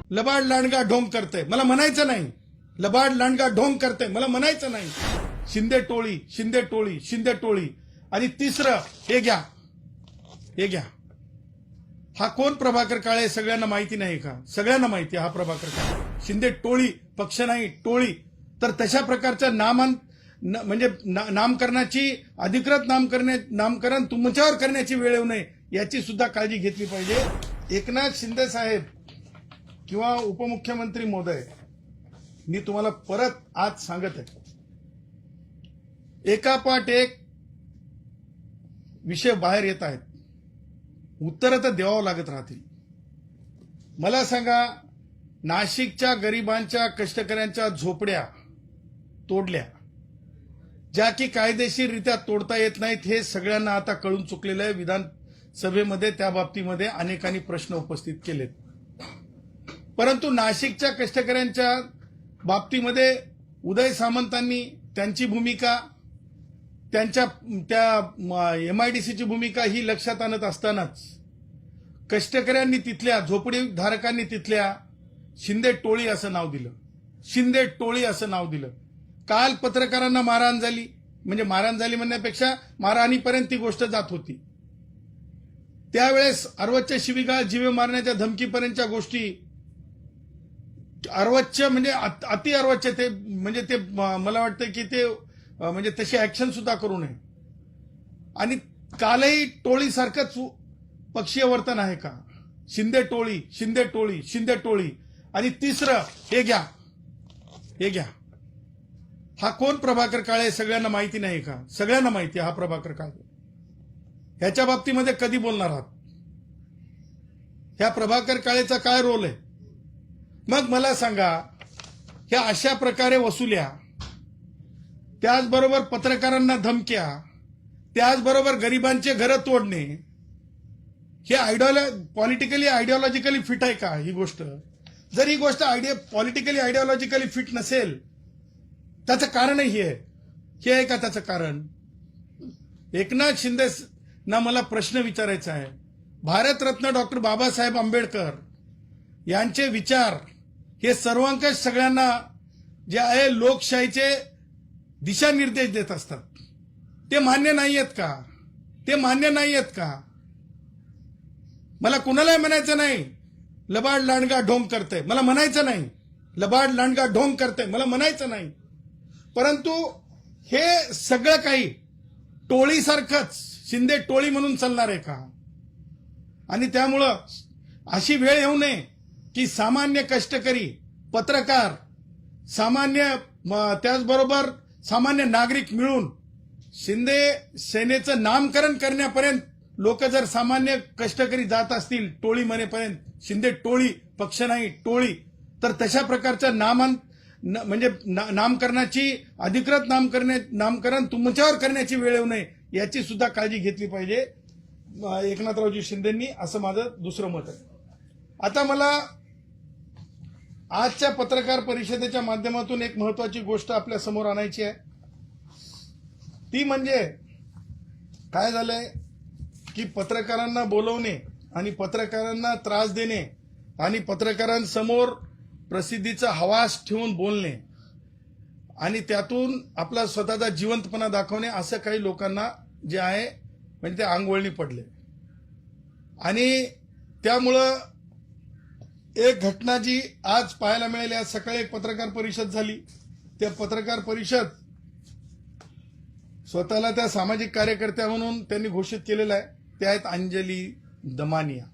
लबाड लांडगा ढोंग करते मला म्हणायचं नाही. लबाड लांडगा ढोंग करते मला म्हणायचं नाही. शिंदे टोळी शिंदे टोळी शिंदे टोळी. आणि तिसरं हे घ्या हे घ्या. हा कोण प्रभाकर काळे सगळ्यांना माहिती नाही का? सगळ्यांना माहिती हा प्रभाकर काळे. शिंदे टोळी पक्ष नाही टोळी. तर तशा प्रकारचं म्हणजे नामकरणाची अधिकृत नामकरण तुमच्यावर करण्याची वेळ येऊ नये याची सुद्धा काळजी घेतली पाहिजे. एकनाथ शिंदे साहेब किंवा उपमुख्यमंत्री महोदय, मी तुम्हाला परत आज सांगत आहे, एकापाठ एक विषय बाहेर येत आहेत. उत्तरं तर द्यावं लागत राहतील. मला सांगा, नाशिकच्या गरिबांच्या कष्टकऱ्यांच्या झोपड्या तोडल्या, ज्या की कायदेशीररित्या तोडता येत नाहीत, हे सगळ्यांना आता कळून चुकलेलं आहे. विधानसभेमध्ये त्या बाबतीमध्ये अनेकांनी प्रश्न उपस्थित केलेत. परंतु नाशिकच्या कष्टकऱ्यांच्या बाबतीमध्ये उदय सामंतांनी त्यांची भूमिका, त्यांच्या त्या एमआयडीसीची भूमिका ही लक्षात आणत असतानाच कष्टकऱ्यांनी तिथल्या झोपडीधारकांनी तिथल्या शिंदे टोळी असं नाव दिलं. शिंदे टोळी असं नाव दिलं. काल पत्रकारांना मारहाण झाली, म्हणजे मारहाण झाली म्हणण्यापेक्षा मारहाणीपर्यंत ती गोष्ट जात होती. त्यावेळेस अर्वच्च्या शिवीगाळ, जीवे मारण्याच्या धमकीपर्यंतच्या गोष्टी, अर्वच्य म्हणजे अति अर्वच्य, ते म्हणजे ते मला वाटतं की ते म्हणजे तशी ऍक्शन सुद्धा करू नये. आणि कालही टोळीसारखंच पक्षीय वर्तन आहे का? शिंदे टोळी शिंदे टोळी शिंदे टोळी. आणि तिसरं हे घ्या हे घ्या. हा कोण प्रभाकर काळे सगळ्यांना माहिती नाही का? सगळ्यांना माहिती हा प्रभाकर काळे. ह्याच्या बाबतीमध्ये कधी बोलणार आहात? ह्या प्रभाकर काळेचा काय रोल आहे? मग मला सांगा, ह्या अशा प्रकारे वसुल्या, त्याचबरोबर पत्रकारांना धमक्या, त्याचबरोबर गरिबांचे घरं तोडणे, हे पॉलिटिकली आयडिओलॉजिकली फिट आहे का ही गोष्ट? जर ही गोष्ट पॉलिटिकली आयडिओलॉजिकली फिट नसेल, त्याचं कारणही हे आहे का त्याचं कारण? एकनाथ शिंदे ना मला प्रश्न विचारायचा आहे. भारतरत्न डॉक्टर बाबासाहेब आंबेडकर यांचे विचार हे सर्वंकष सगळ्यांना जे आहे लोकशाहीचे दिशानिर्देश देत असतात. ते मान्य नाही आहेत का? ते मान्य नाही आहेत का? मला कुणालाही म्हणायचं नाही लबाड लांडगा ढोंग करते मला म्हणायचं नाही. लबाड लांडगा ढोंग करते मला म्हणायचं नाही. परंतु हे सगळं काही टोळीसारखंच शिंदे टोळी म्हणून चालणार आहे का? आणि त्यामुळं अशी वेळ येऊ नये की सामान्य कष्टकरी, पत्रकार, सामान्य त्याचबरोबर सामान्य नागरिक मिळून शिंदे सेनेचं नामकरण करण्यापर्यंत लोक जर सामान्य कष्टकरी जात असतील टोळी म्हणेपर्यंत, शिंदे टोळी पक्ष नाही टोळी, तर तशा प्रकारचं म्हणजे नामकरणाची अधिकृत नामकरण तुमच्यावर करण्याची वेळ येऊ नये याची सुद्धा काळजी घेतली पाहिजे एकनाथरावजी शिंदेंनी, असं माझं दुसरं मत आहे. आता मला आजच्या पत्रकार परिषदेच्या माध्यमातून एक महत्वाची गोष्ट आपल्या समोर आणायची आहे. ती म्हणजे काय झालंय की पत्रकारांना बोलवणे आणि पत्रकारांना त्रास देणे आणि पत्रकारांसमोर प्रसिद्धीचा हवास ठेवून बोलणे आणि त्यातून आपला स्वतःचा जिवंतपणा दाखवणे, असं काही लोकांना जे आहे म्हणजे ते अंगवळणी पडले. आणि त्यामुळं एक घटना जी आज पाहायला मिळाली, आज सकाळी एक पत्रकार परिषद झाली. त्या पत्रकार परिषद स्वतःला त्या सामाजिक कार्यकर्त्या म्हणून त्यांनी घोषित केलेलं आहे. त्या आहेत अंजली दमानिया.